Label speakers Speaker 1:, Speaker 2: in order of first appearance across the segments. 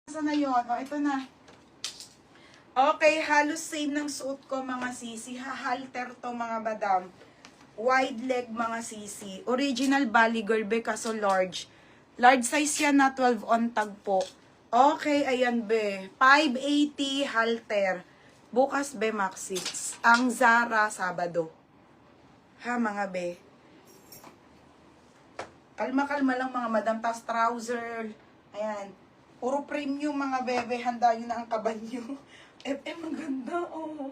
Speaker 1: Saan na yun? O, ito na. Okay, halos same ng suot ko mga sisi. Halter to mga madam. Wide leg mga sisi. Original Bali girl be kaso large. Large size yan na 12 on tag po. Okay, ayan be. 580 halter. Bukas be maxi. Ang Zara Sabado. Ha mga be. Kalma-kalma lang mga madam. Tas trouser. Ayan. Puro premium mga bebe. Handa nyo na ang kaban nyo. FM, ang ganda, oh.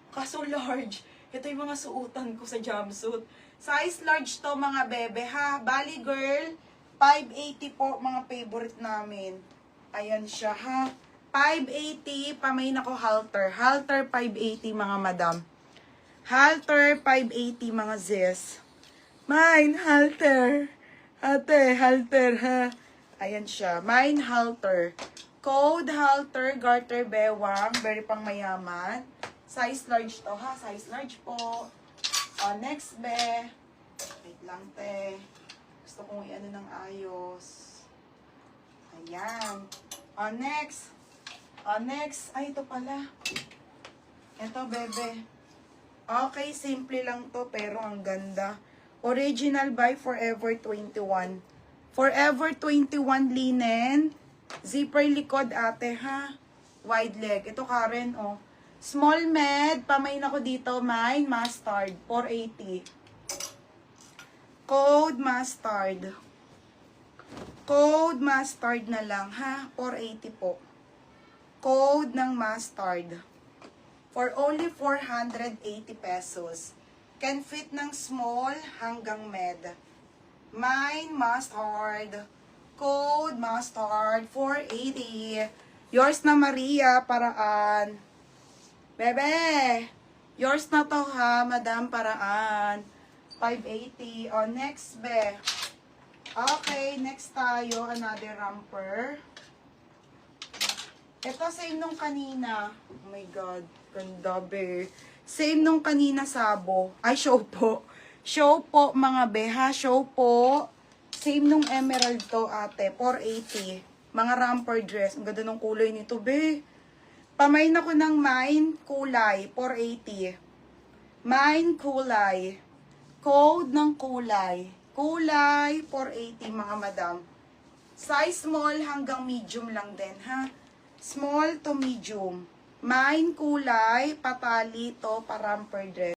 Speaker 1: Kaso large. Ito yung mga suotan ko sa jumpsuit. Size large to mga bebe, ha. Bali girl, 580 po, mga favorite namin. Ayan siya, ha. 580, pamain ako halter. Halter 580 mga madam. Halter 580 mga zes. Mine, halter. Ate, halter, ha. Ayan siya. Mine, halter. Code, halter, garter, bewang. Very pang mayaman. Size large to, ha. Size large po. Next, be. Wait lang, te. Gusto kong i-ano ng ayos. Ayan. Next. Next. Ay, ito pala. Ito, bebe. Okay, simple lang to, pero ang ganda. Original by Forever 21. Forever 21 linen. Zipper likod, ate, ha? Wide leg. Ito, Karen, oh. Small med. Pamain ako dito. Mine, mustard. 480. Code mustard. Code mustard na lang, ha? 480 po. Code ng mustard. For only 480 pesos. Can fit ng small hanggang med. Mine, mustard. Code mustard 480. Yours na Maria Paraan. Bebe. Yours na to ha, Madam Paraan. 580. Next be. Okay, next tayo. Another romper. Ito same nung kanina. Oh my God. Ganda be. Same nung kanina sabo. Ay, show po. Show po mga be ha. Show po. Same nung emerald to, ate. 480. Mga romper dress. Ang ganda ng kulay nito, be. Pamain ako ng mine kulay. 480. Mine kulay. Code ng kulay. Kulay, 480, mga madam. Size small hanggang medium lang din, ha? Small to medium. Mine kulay, patali to, pa romper dress.